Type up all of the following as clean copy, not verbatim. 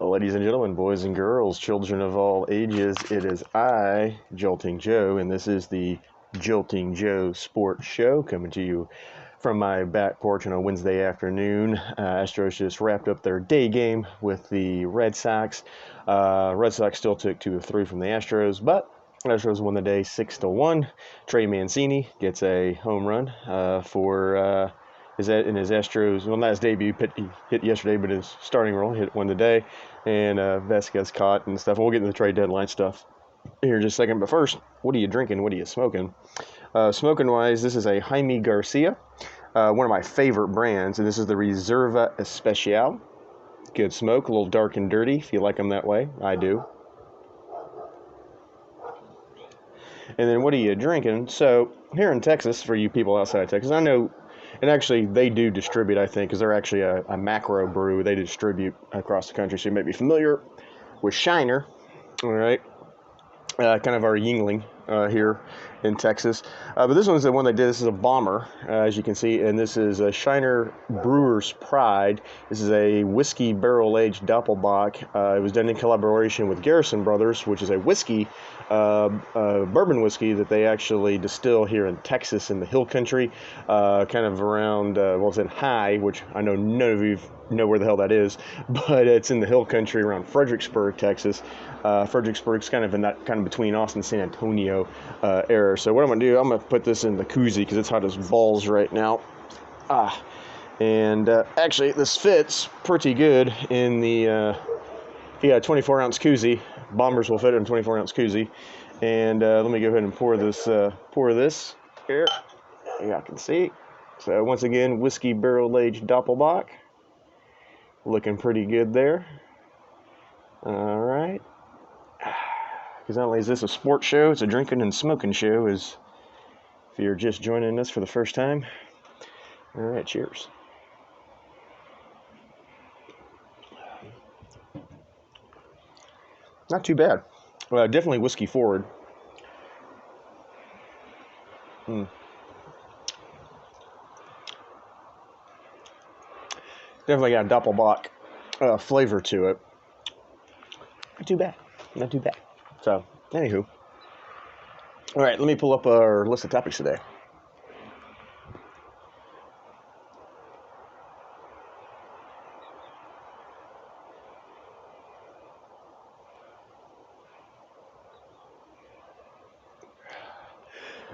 Ladies and gentlemen, boys and girls, children of all ages, it is I, Jolting Joe, and this is the Jolting Joe Sports Show coming to you from my back porch on a Wednesday afternoon. Astros just wrapped up their day game with the Red Sox. Red Sox still took 2 of 3 from the Astros, but Astros won the day 6-1. Trey Mancini gets a home run for his Astros. Well, not his debut, he hit yesterday, but his starting role hit one today. And Vasquez caught and stuff. We'll get into the trade deadline stuff here in just a second. But first, what are you drinking? What are you smoking? Smoking-wise, this is a Jaime Garcia, one of my favorite brands, and this is the Reserva Especial. Good smoke, a little dark and dirty, if you like them that way. I do. And then what are you drinking? So here in Texas, for you people outside of Texas, I know, and actually they do distribute, I think, because they're actually a macro brew. They distribute across the country, so you may be familiar with Shiner, all right? Kind of our Yingling here in Texas. But this one's the one they did. This is a bomber, as you can see, and this is a Shiner Brewer's Pride. This is a whiskey barrel-aged Doppelbock. It was done in collaboration with Garrison Brothers, which is a whiskey, bourbon whiskey that they actually distill here in Texas in the hill country, kind of around, well, it's in High, which I know none of you know where the hell that is, but it's in the hill country around Fredericksburg, Texas. Fredericksburg's kind of in that kind of between Austin and San Antonio area. So what I'm going to do, I'm going to put this in the koozie because it's hot as balls right now. And actually, this fits pretty good in the, if you got a 24-ounce koozie, bombers will fit in a 24-ounce koozie. And let me go ahead and pour this here. Y'all can see. So once again, whiskey barrel-aged Doppelbock. Looking pretty good there. All right. Because not only is this a sports show, it's a drinking and smoking show, as if you're just joining us for the first time. All right, cheers. Not too bad. Definitely whiskey forward. Definitely got a Doppelbock flavor to it. Not too bad. Not too bad. So, anywho. All right, let me pull up our list of topics today.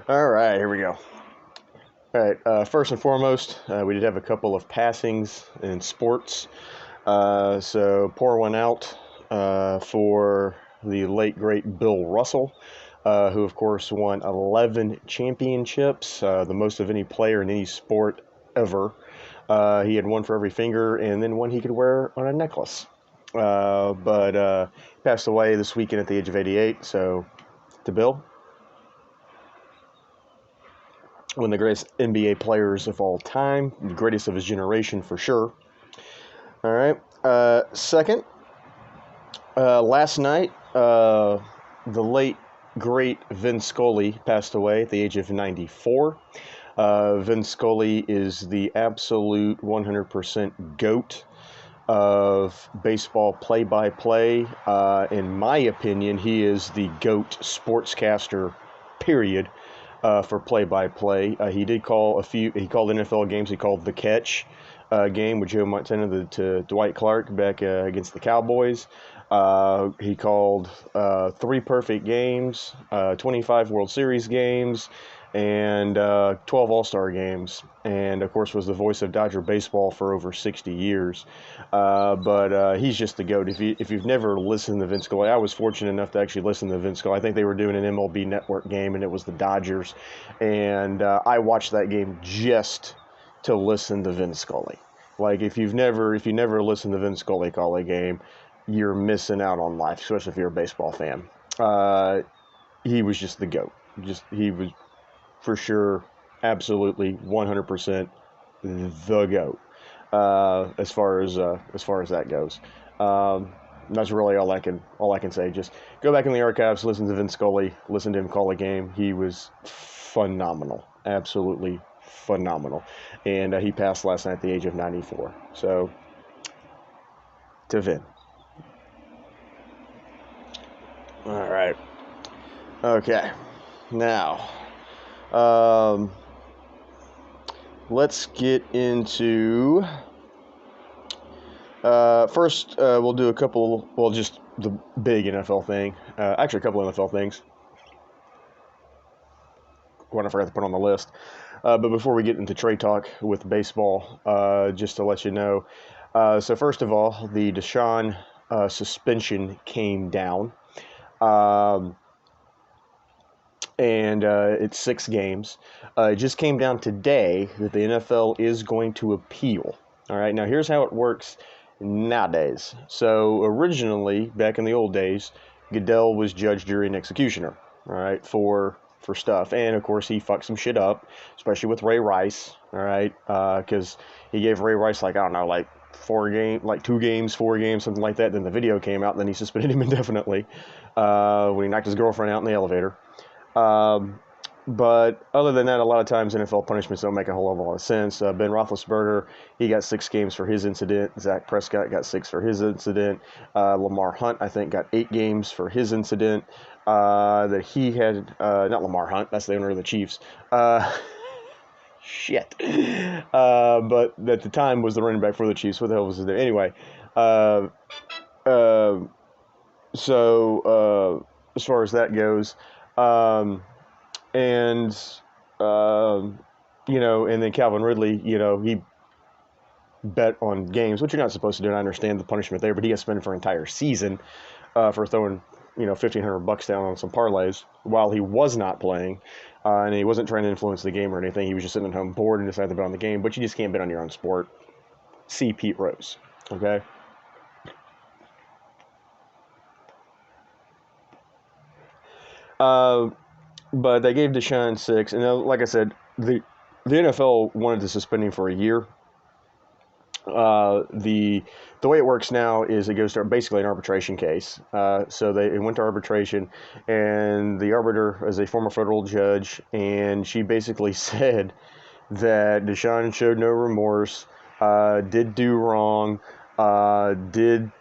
All right, here we go. All right, first and foremost, we did have a couple of passings in sports. So pour one out for the late, great Bill Russell, who, of course, won 11 championships, the most of any player in any sport ever. He had one for every finger and then one he could wear on a necklace. But passed away this weekend at the age of 88. So to Bill, one of the greatest NBA players of all time, the greatest of his generation for sure. All right. Second, last night, the late, great Vin Scully passed away at the age of 94. Vin Scully is the absolute 100% GOAT of baseball play-by-play. In my opinion, he is the GOAT sportscaster, period. For play-by-play. He did call he called NFL games. He called the catch game with Joe Montana to Dwight Clark back against the Cowboys. He called 3 perfect games, 25 World Series games, and 12 All-Star games. And, of course, was the voice of Dodger baseball for over 60 years. But he's just the GOAT. If you've never listened to Vince Scully, I was fortunate enough to actually listen to Vince Scully. I think they were doing an MLB Network game, and it was the Dodgers. And I watched that game just to listen to Vince Scully. Like, if you never listened to Vince Scully call a game, you're missing out on life, especially if you're a baseball fan. He was just the GOAT. He was, for sure, absolutely 100% the GOAT as far as that goes. That's really all I can say. Just go back in the archives, listen to Vince Scully, listen to him call a game. He was phenomenal, absolutely phenomenal, and he passed last night at the age of 94. So to Vin, All right. Okay. Now, um, let's get into. First, we'll do a couple. Well, just the big NFL thing. Actually, a couple NFL things. One I forgot to put on the list. But before we get into trade talk with baseball, just to let you know. So first of all, the Deshaun suspension came down. Um, and it's 6 games. It just came down today that the NFL is going to appeal. All right, now here's how it works nowadays. So originally, back in the old days, Goodell was judge, jury, and executioner. All right, for stuff, and of course he fucked some shit up, especially with Ray Rice. All right, because he gave Ray Rice like I don't know, like 2 games, 4 games, something like that. Then the video came out, and then he suspended him indefinitely when he knocked his girlfriend out in the elevator. Um, but other than that, a lot of times NFL punishments don't make a whole lot of sense. Ben Roethlisberger, he got 6 games for his incident. Dak Prescott got 6 for his incident. Lamar Hunt, I think, got 8 games for his incident that he had. Not Lamar Hunt, that's the owner of the Chiefs. Shit. But at the time was the running back for the Chiefs. What the hell was his name? Anyway, uh, uh, as far as that goes, um, and and then Calvin Ridley, he bet on games, which you're not supposed to do. And I understand the punishment there, but he got suspended for an entire season for throwing $1,500 down on some parlays while he was not playing, and he wasn't trying to influence the game or anything. He was just sitting at home bored and decided to bet on the game. But you just can't bet on your own sport. See Pete Rose, okay? But they gave Deshaun 6, and like I said, the NFL wanted to suspend him for a year. The way it works now is it goes to basically an arbitration case. So it went to arbitration, and the arbiter is a former federal judge, and she basically said that Deshaun showed no remorse, did do wrong, did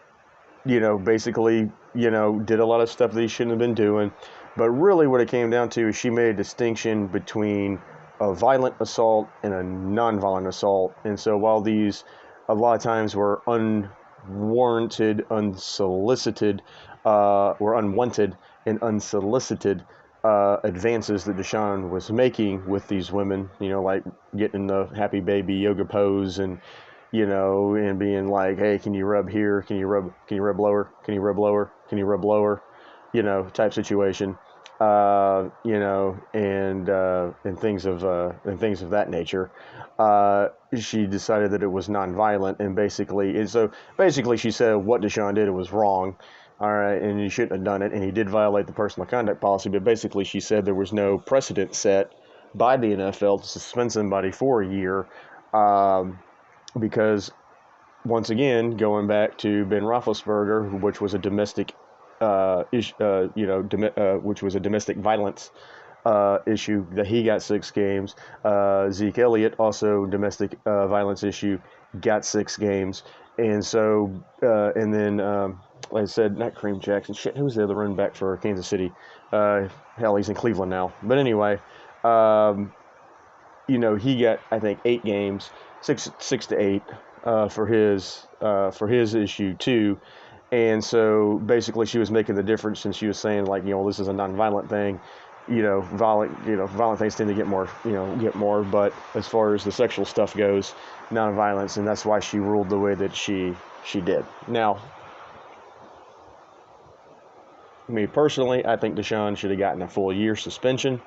basically did a lot of stuff that he shouldn't have been doing. But really what it came down to is she made a distinction between a violent assault and a non-violent assault. And so while these a lot of times were unwarranted, unsolicited, were unwanted and unsolicited advances that Deshaun was making with these women, like getting the happy baby yoga pose and and being like, hey, can you rub here? Can you rub lower? Can you rub lower? Can you rub lower? Type situation, and things of that nature. She decided that it was nonviolent, and basically she said what Deshaun did was wrong. All right, and he shouldn't have done it, and he did violate the personal conduct policy. But basically, she said there was no precedent set by the NFL to suspend somebody for a year. Because once again, going back to Ben Roethlisberger, which was a domestic, which was a domestic violence issue, that he got 6 games. Zeke Elliott, also domestic violence issue, got 6 games. And so, and then, like I said, not Kareem Jackson. Shit, who's the other running back for Kansas City? Hell, he's in Cleveland now. But anyway, he got, I think, 8 games. 6 to 8 for his issue too, and so basically she was making the difference, and she was saying like, this is a nonviolent thing, violent things tend to get more, but as far as the sexual stuff goes, nonviolence, and that's why she ruled the way that she did. Now, me personally, I think Deshaun should have gotten a full year suspension,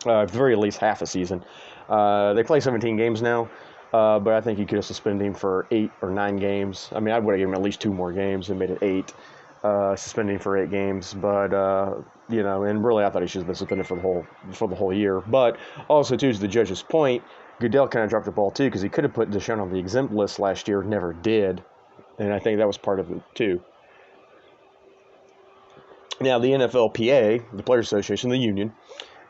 at the very least half a season. They play 17 games now. But I think you could have suspended him for 8 or 9 games. I mean, I would have given him at least 2 more games and made it 8, suspending for 8 games. But and really, I thought he should have been suspended for the whole year. But also, too, to the judge's point, Goodell kind of dropped the ball too, because he could have put Deshaun on the exempt list last year, never did, and I think that was part of it too. Now, the NFLPA, the Players Association, the union,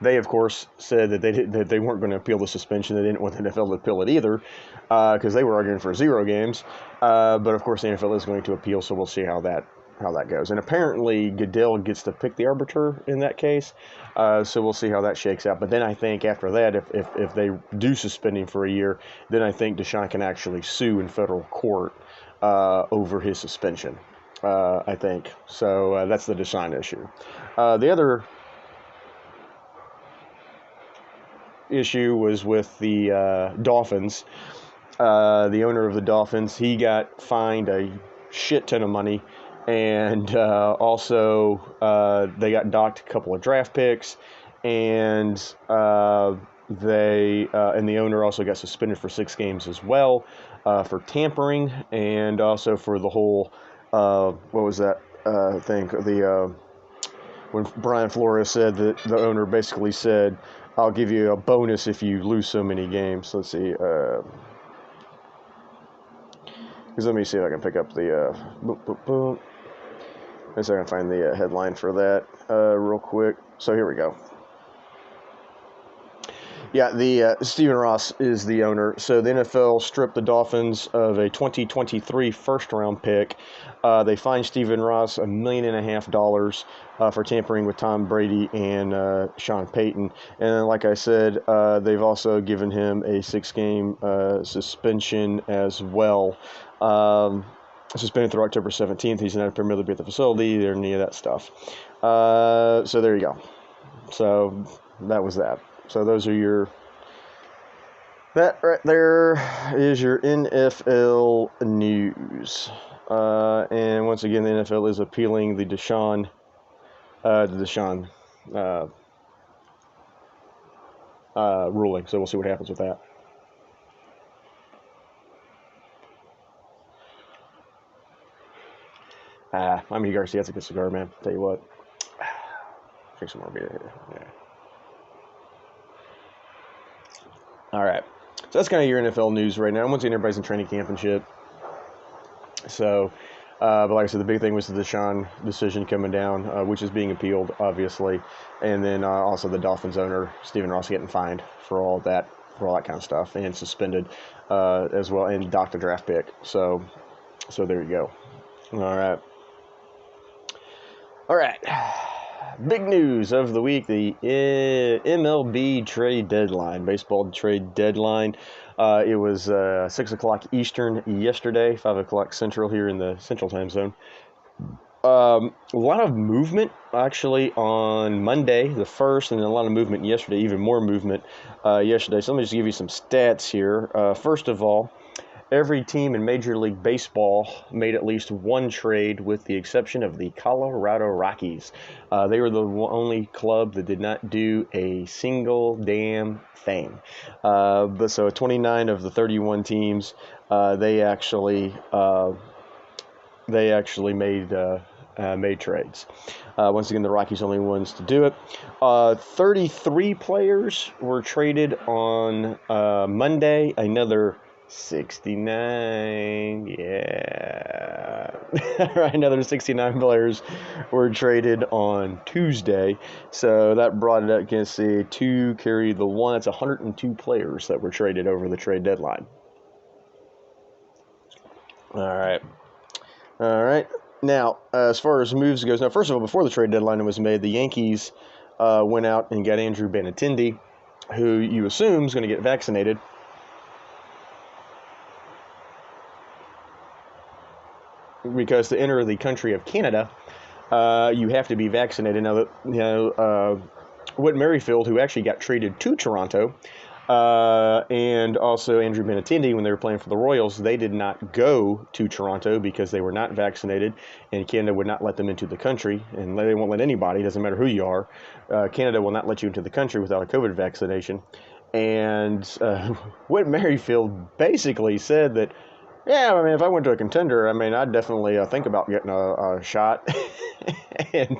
they, of course, said that they weren't going to appeal the suspension. They didn't want the NFL to appeal it either, because they were arguing for 0 games. But of course, the NFL is going to appeal, so we'll see how that how that goes. And apparently Goodell gets to pick the arbiter in that case, so we'll see how that shakes out. But then I think after that, if they do suspend him for a year, then I think Deshaun can actually sue in federal court over his suspension. I think so. That's the Deshaun issue. The other issue was with the Dolphins. The owner of the Dolphins, he got fined a shit ton of money, and also they got docked a couple of draft picks, and the owner also got suspended for 6 games as well for tampering, and also for the whole what was that thing? When Brian Flores said that the owner basically said, "I'll give you a bonus if you lose so many games." Let's see. Because let me see if I can pick up the Let's see if I can find the headline for that real quick. So here we go. Yeah, the Stephen Ross is the owner. So the NFL stripped the Dolphins of a 2023 first-round pick. They fined Stephen Ross $1.5 million for tampering with Tom Brady and Sean Payton. And like I said, they've also given him a 6-game suspension as well. Suspended through October 17th. He's not permitted to be at the facility or any of that stuff. So there you go. So that was that. So those are that right there is your NFL news. And once again, the NFL is appealing the Deshaun ruling. So we'll see what happens with that. I'm Hugh Garcia. That's a good cigar, man. Tell you what. Drink some more beer here. Yeah. All right. So that's kind of your NFL news right now. Once again, everybody's in training camp and shit. So, but like I said, the big thing was the Deshaun decision coming down, which is being appealed, obviously. And then also the Dolphins owner, Stephen Ross, getting fined for all that kind of stuff, and suspended as well, and docked a draft pick. So there you go. All right. Big news of the week, the MLB trade deadline, baseball trade deadline. It was 6 o'clock Eastern yesterday, 5 o'clock Central here in the Central Time Zone. A lot of movement, actually, on Monday, the 1st, and a lot of movement yesterday, even more movement yesterday. So let me just give you some stats here. First of all, every team in Major League Baseball made at least one trade, with the exception of the Colorado Rockies. They were the only club that did not do a single damn thing. But so 29 of the 31 teams, they actually made trades. Once again, the Rockies only ones to do it. 33 players were traded on Monday. Another 69, yeah. Another 69 players were traded on Tuesday. So that brought it up against the 2 carry the 1. That's 102 players that were traded over the trade deadline. All right. Now, as far as moves goes, now, first of all, before the trade deadline was made, the Yankees went out and got Andrew Benintendi, who you assume is going to get vaccinated. Because to enter the country of Canada, you have to be vaccinated. Now, Whit Merrifield, who actually got traded to Toronto, and also Andrew Benintendi, when they were playing for the Royals, they did not go to Toronto because they were not vaccinated, and Canada would not let them into the country, and they won't let anybody, doesn't matter who you are. Canada will not let you into the country without a COVID vaccination. And Whit Merrifield basically said that, yeah, I mean, if I went to a contender, I mean, I'd definitely think about getting a shot, and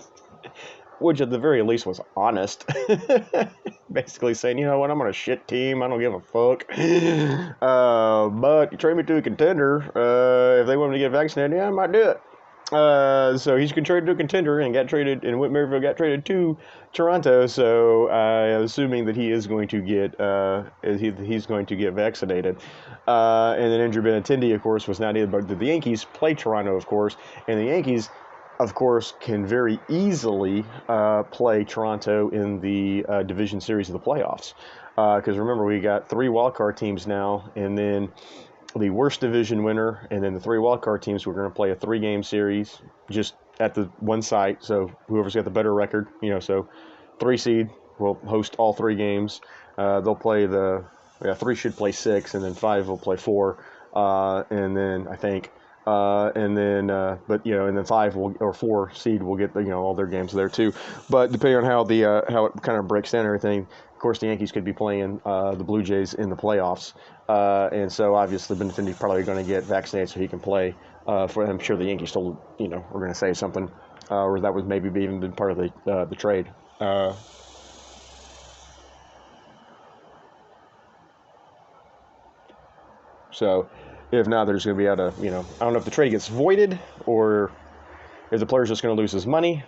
which at the very least was honest. Basically saying, you know what, I'm on a shit team, I don't give a fuck. But you trade me to a contender, if they want me to get vaccinated, yeah, I might do it. So he's traded to a contender and Whit Merrifield got traded to Toronto. So I'm assuming that he is going to get he's going to get vaccinated. And then Andrew Benintendi, of course, was not either. But the Yankees play Toronto, of course, and the Yankees of course, can very easily play Toronto in the division series of the playoffs. Because remember, we got 3 wildcard teams now, and then the worst division winner, and then the 3 wildcard teams. We're going to play a 3-game series just at the one site. So whoever's got the better record, so 3 seed will host all 3 games. They'll play 3 should play 6, and then 5 will play 4, and then I think. And then 5 or 4 seed will get all their games there too. But depending on how how it kind of breaks down and everything, of course the Yankees could be playing the Blue Jays in the playoffs, and so obviously Benintendi's probably going to get vaccinated so he can play. I'm sure the Yankees still are going to say something, or that was maybe even been part of the trade. So if not, they're just going to be able to, I don't know if the trade gets voided or if the player's just going to lose his money.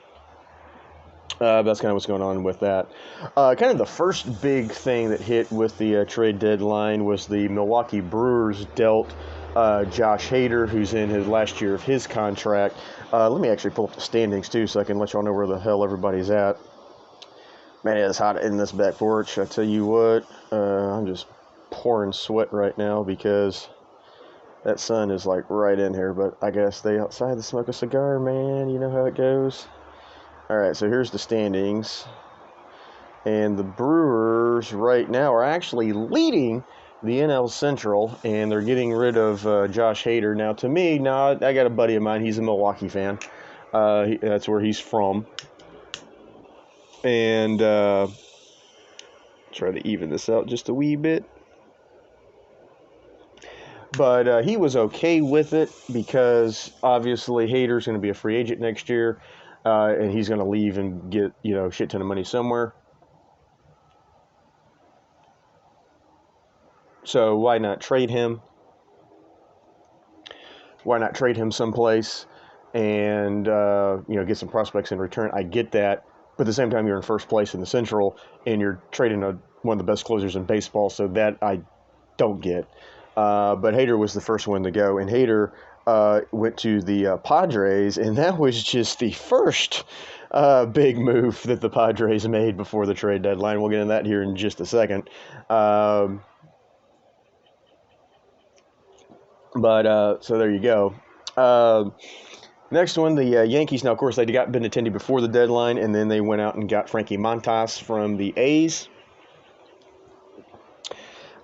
That's kind of what's going on with that. Kind of the first big thing that hit with the trade deadline was the Milwaukee Brewers dealt Josh Hader, who's in his last year of his contract. Let me actually pull up the standings, too, so I can let y'all know where the hell everybody's at. Man, it is hot in this back porch. I tell you what, I'm just pouring sweat right now because that sun is like right in here, but I gotta stay outside to smoke a cigar, man. You know how it goes. All right, so here's the standings. And the Brewers right now are actually leading the NL Central, and they're getting rid of Josh Hader. Now, to me, I got a buddy of mine. He's a Milwaukee fan. That's where he's from. And try to even this out just a wee bit. But he was okay with it because obviously Hader's going to be a free agent next year, and he's going to leave and get shit ton of money somewhere. So why not trade him? Why not trade him someplace and get some prospects in return? I get that, but at the same time you're in first place in the Central and you're trading one of the best closers in baseball, so that I don't get. But Hader was the first one to go, and Hader went to the Padres, and that was just the first big move that the Padres made before the trade deadline. We'll get into that here in just a second. So there you go. Next one, the Yankees. Now, of course, they got Benintendi before the deadline, and then they went out and got Frankie Montas from the A's.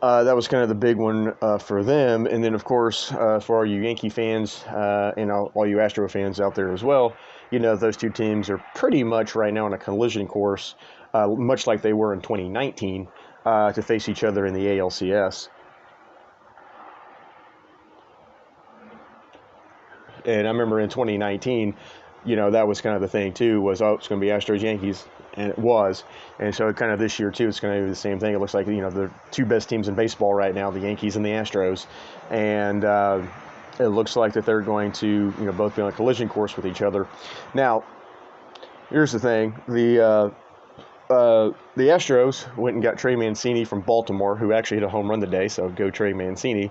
That was kind of the big one for them. And then, of course, for all you Yankee fans and all you Astro fans out there as well, those two teams are pretty much right now on a collision course, much like they were in 2019, to face each other in the ALCS. And I remember in 2019, that was kind of the thing, too, was, it's going to be Astros-Yankees. And it was. And so kind of this year, too, it's going to be the same thing. It looks like, the 2 best teams in baseball right now, the Yankees and the Astros. And it looks like that they're going to, both be on a collision course with each other. Now, here's the thing. The Astros went and got Trey Mancini from Baltimore, who actually hit a home run today, so go Trey Mancini.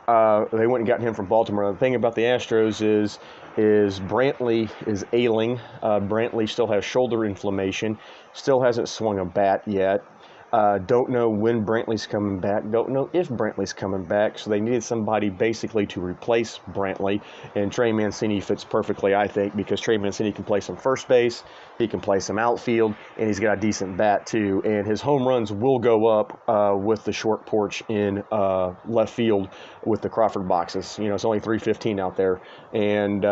They went and got him from Baltimore. The thing about the Astros is Brantley is ailing. Brantley still has shoulder inflammation, still hasn't swung a bat yet. Don't know when Brantley's coming back. Don't know if Brantley's coming back. So they needed somebody basically to replace Brantley. And Trey Mancini fits perfectly, I think, because Trey Mancini can play some first base, he can play some outfield, and he's got a decent bat too. And his home runs will go up with the short porch in left field with the Crawford boxes. It's only 315 out there. And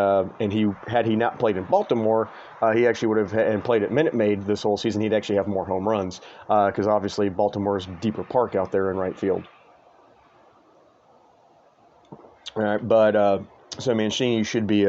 had he not played in Baltimore, he actually would have and played at Minute Maid this whole season. He'd actually have more home runs because obviously Baltimore's deeper park out there in right field. All right, but so Mancini should be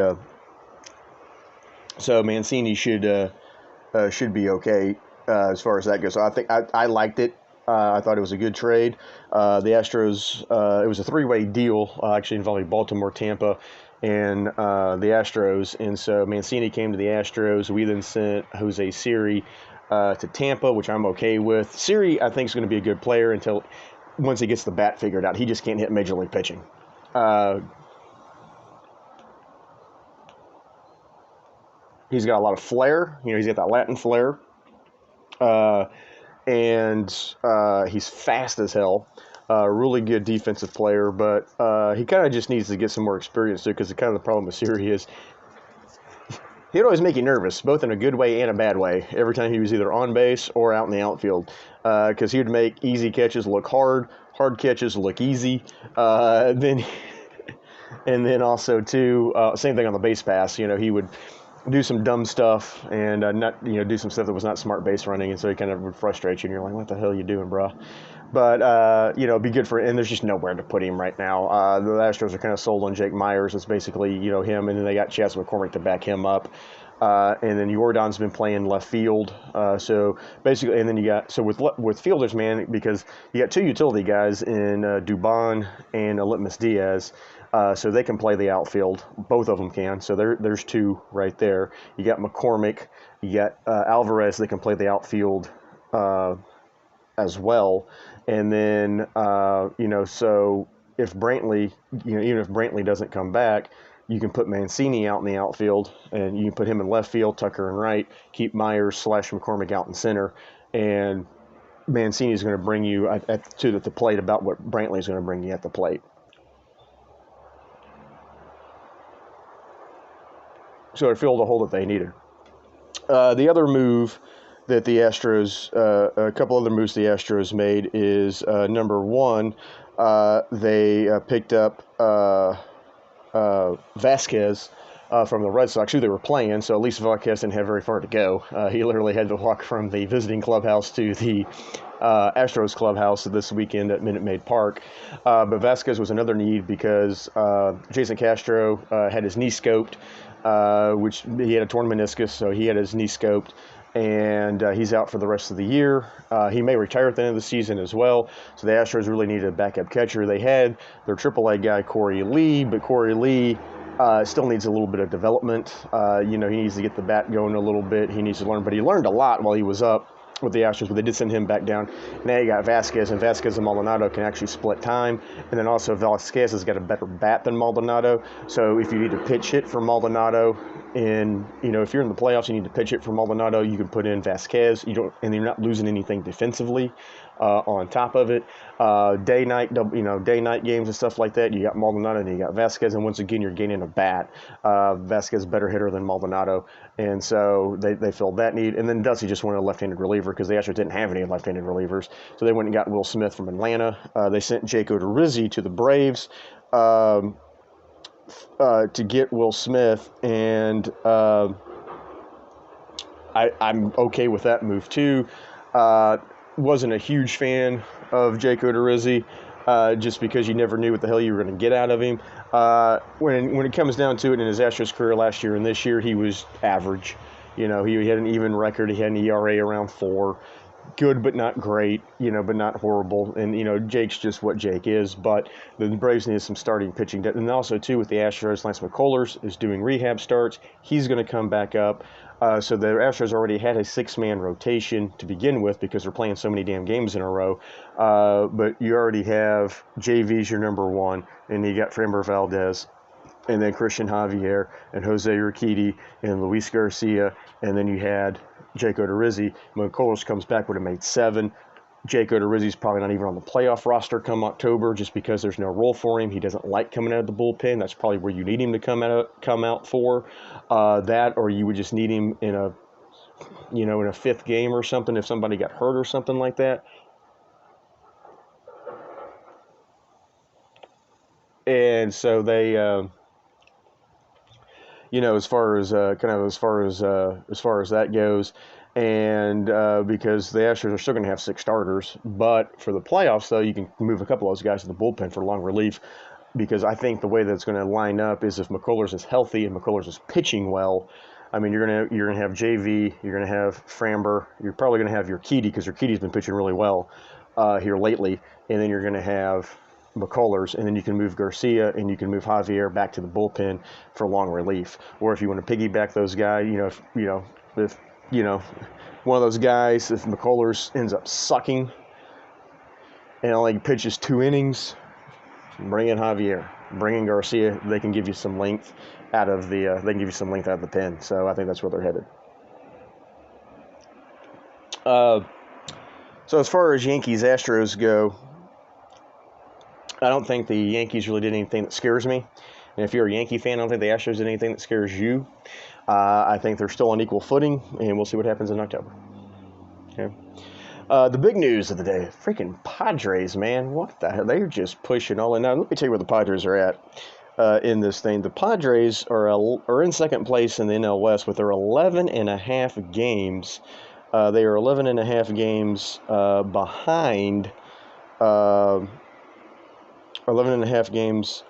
should be okay as far as that goes. So I think I liked it. I thought it was a good trade. The Astros, it was a 3-way deal actually involving Baltimore, Tampa, and the Astros. And so Mancini came to the Astros. We then sent Jose Siri to Tampa, which I'm okay with. Siri, I think, is going to be a good player once he gets the bat figured out. He just can't hit major league pitching. He's got a lot of flair. He's got that Latin flair. And he's fast as hell. Really good defensive player, but he kind of just needs to get some more experience too, because the problem with Siri is he'd always make you nervous, both in a good way and a bad way, every time he was either on base or out in the outfield, because he would make easy catches look hard, hard catches look easy. Then and then also too, same thing on the base pass. He would do some dumb stuff and not do some stuff that was not smart base running, and so he kind of would frustrate you, and you're like, what the hell are you doing, bro? But it'd be good for, and there's just nowhere to put him right now. The Astros are kind of sold on Jake Myers. It's basically him, and then they got Chas McCormick to back him up. And then Jordan's been playing left field. So basically, and then you got, so with fielders, man, because you got two utility guys in Dubon and Litmus Diaz. So they can play the outfield. Both of them can. So there's two right there. You got McCormick. You got Alvarez that can play the outfield as well. And then, so if Brantley, even if Brantley doesn't come back, you can put Mancini out in the outfield, and you can put him in left field, Tucker in right, keep Myers / McCormick out in center, and Mancini is going to bring you to the plate about what Brantley is going to bring you at the plate. So it filled the hole that they needed. The other move that the Astros, a couple other moves the Astros made is number one, they picked up Vasquez from the Red Sox, who they were playing, so at least Vasquez didn't have very far to go. He literally had to walk from the visiting clubhouse to the Astros clubhouse this weekend at Minute Maid Park. But Vasquez was another need because Jason Castro had his knee scoped, which he had a torn meniscus, so he had his knee scoped, and he's out for the rest of the year. He may retire at the end of the season as well, so the Astros really needed a backup catcher. They had their AAA guy, Corey Lee, but Corey Lee still needs a little bit of development. He needs to get the bat going a little bit. He needs to learn, but he learned a lot while he was up with the Astros, but they did send him back down. Now you got Vasquez, and Vasquez and Maldonado can actually split time. And then also Vasquez has got a better bat than Maldonado. So if you need to pitch hit for Maldonado, and if you're in the playoffs, you need to pitch hit for Maldonado, you can put in Vasquez. And you're not losing anything defensively on top of it. Day-night games and stuff like that, you got Maldonado and you got Vasquez, and once again you're gaining a bat. Vasquez is a better hitter than Maldonado, and so they filled that need. And then Dusty just wanted a left-handed reliever because they actually didn't have any left-handed relievers, so they went and got Will Smith from Atlanta. They sent Jake Odorizzi to the Braves to get Will Smith, and I'm okay with that move too. Wasn't a huge fan of Jake Odorizzi, just because you never knew what the hell you were going to get out of him. When it comes down to it, in his Astros career last year and this year, he was average. He had an even record. He had an ERA around 4. Good, but not great, but not horrible. And, Jake's just what Jake is. But the Braves need some starting pitching. And also, too, with the Astros, Lance McCullers is doing rehab starts. He's going to come back up. So the Astros already had a 6-man rotation to begin with because they're playing so many damn games in a row. But you already have JV's your number one, and you got Framber Valdez, and then Christian Javier, and Jose Urquidy, and Luis Garcia, and then you had Jake Odorizzi. When McCullers comes back, would have made 7. Jake Odorizzi's probably not even on the playoff roster come October just because there's no role for him. He doesn't like coming out of the bullpen. That's probably where you need him to come out for. That, or you would just need him in a 5th game or something if somebody got hurt or something like that. And so they, as far as that goes. And because the Astros are still going to have 6 starters, but for the playoffs, though, you can move a couple of those guys to the bullpen for long relief. Because I think the way that's going to line up is if McCullers is healthy and McCullers is pitching well. I mean, you're gonna have JV, you're gonna have Framber, you're probably gonna have Urquidy because Urquidy's been pitching really well here lately, and then you're gonna have McCullers, and then you can move Garcia and you can move Javier back to the bullpen for long relief. Or if you want to piggyback those guys, if one of those guys, if McCullers ends up sucking and only pitches 2 innings, bring in Javier, bring in Garcia. They can give you some length out of the. They can give you some length out of the pen. So I think that's where they're headed. So as far as Yankees Astros go, I don't think the Yankees really did anything that scares me. And if you're a Yankee fan, I don't think the Astros did anything that scares you. I think they're still on equal footing, and we'll see what happens in October. Okay. The big news of the day, freaking Padres, man. What the hell? They're just pushing all in. Now, let me tell you where the Padres are at in this thing. The Padres are in second place in the NL West with their 11.5 games. They are 11.5 games behind. 11.5 games,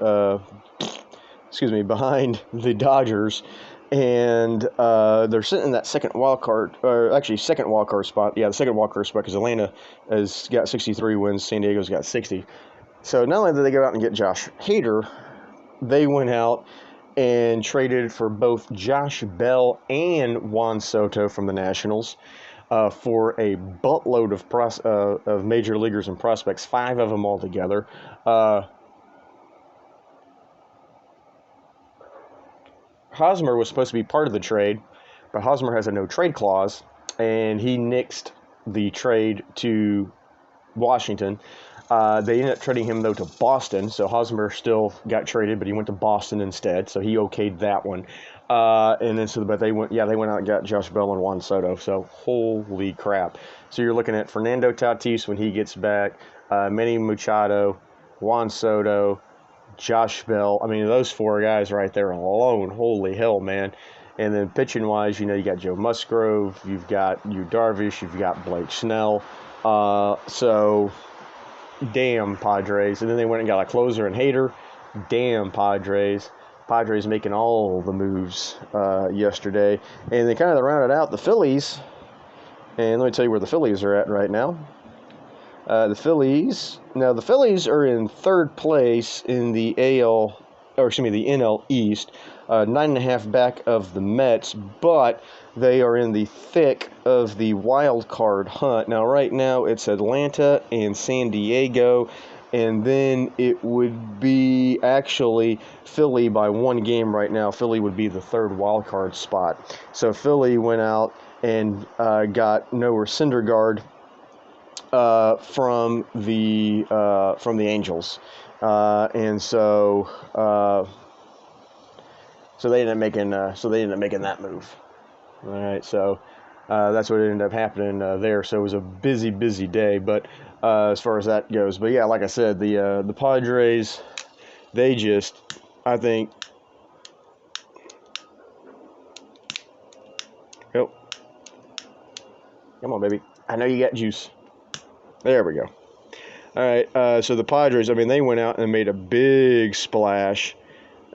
behind the Dodgers. And they're sitting in that second wild card spot. Yeah, the second wild card spot because Atlanta has got 63 wins. San Diego's got 60. So not only did they go out and get Josh Hader, they went out and traded for both Josh Bell and Juan Soto from the Nationals for a buttload of major leaguers and prospects, 5 of them altogether. Hosmer was supposed to be part of the trade, but Hosmer has a no-trade clause, and he nixed the trade to Washington. They ended up trading him, though, to Boston, so Hosmer still got traded, but he went to Boston instead, so he okayed that one. But they went out and got Josh Bell and Juan Soto, so holy crap. So you're looking at Fernando Tatis when he gets back, Manny Machado, Juan Soto, Josh Bell. I mean, those 4 guys right there alone, holy hell, man. And then pitching-wise, you got Joe Musgrove, you've got Yu Darvish, you've got Blake Snell. So, damn, Padres. And then they went and got a closer in Hader. Damn, Padres. Padres making all the moves yesterday. And they kind of rounded out the Phillies. And let me tell you where the Phillies are at right now. The Phillies are in third place in the the NL East, 9.5 back of the Mets, but they are in the thick of the wild card hunt. Now, right now, it's Atlanta and San Diego, and then it would be actually Philly by 1 game right now. Philly would be the third wild card spot. So Philly went out and got Noah Syndergaard from the Angels, and so they ended up making that move. All right, so that's what ended up happening there. So it was a busy day, but as far as that goes, but yeah, like I said, the Padres, I think. Oh, come on, baby! I know you got juice. There we go. All right, so the Padres, I mean, they went out and made a big splash,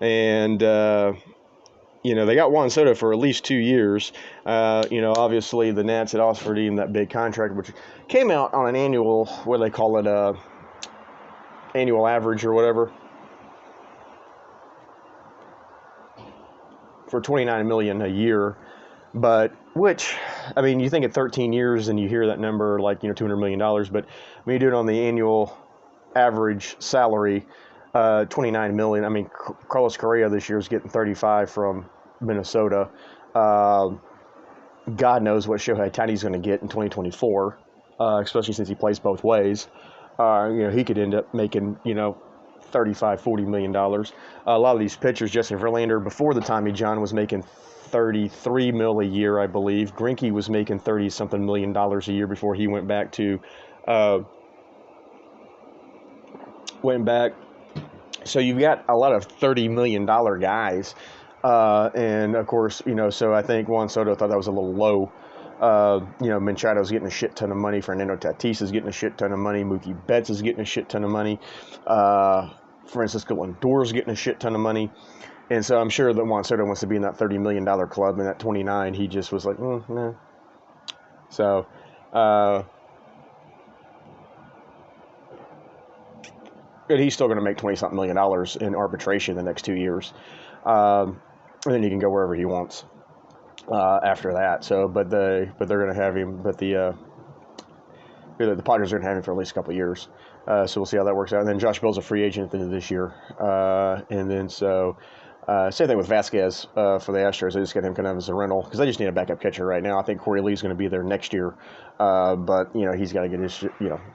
and, they got Juan Soto for at least 2 years. Obviously the Nats had offered him that big contract, which came out on an annual, what do they call it, annual average or whatever, for $29 million a year. But you think at 13 years and you hear that number like, $200 million, but when you do it on the annual average salary, $29 million. I mean, Carlos Correa this year is getting 35 from Minnesota. God knows what Shohei Ohtani's going to get in 2024, especially since he plays both ways. He could end up making, $35, $40 million. A lot of these pitchers, Justin Verlander, before the Tommy John, was making $33 million a year, I believe. Greinke was making $30-something million a year before he went back. So you've got a lot of $30 million guys. And, of course, so I think Juan Soto thought that was a little low. Machado's getting a shit ton of money. Fernando Tatis is getting a shit ton of money. Mookie Betts is getting a shit ton of money. Francisco Lindor's getting a shit ton of money. And so I'm sure that Juan Soto wants to be in that $30 million club, and at 29, he just was like, nah. So, but he's still going to make $20-something million in arbitration the next 2 years. And then he can go wherever he wants after that. So, but they're going to have him, the Padres are going to have him for at least a couple of years. So we'll see how that works out. And then Josh Bell's a free agent at the end of this year. Same thing with Vasquez for the Astros. They just got him kind of as a rental because they just need a backup catcher right now. I think Corey Lee's going to be there next year, but he's got to get his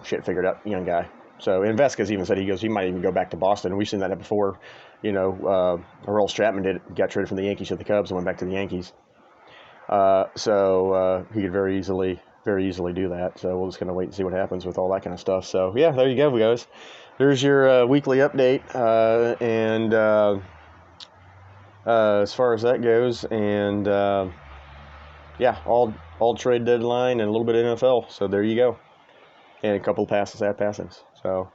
shit figured out, young guy. So, and Vasquez even said he might even go back to Boston. We've seen that before. Earl Stratman got traded from the Yankees to the Cubs and went back to the Yankees. So he could very easily do that. So we'll just kind of wait and see what happens with all that kind of stuff. So yeah, there you go, guys. There's your weekly update, and as far as that goes, and yeah, all trade deadline and a little bit of NFL. So there you go, and a couple of passings. So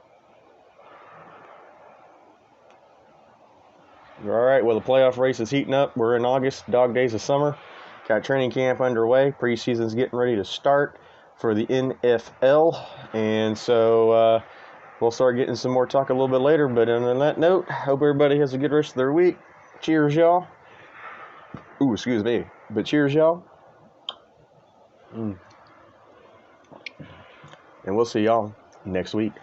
all right, well, the playoff race is heating up. We're in August, dog days of summer. Got training camp underway. Preseason's getting ready to start for the NFL, and so we'll start getting some more talk a little bit later. But on that note, hope everybody has a good rest of their week. Cheers, y'all. Ooh, excuse me. But cheers, y'all. And we'll see y'all next week.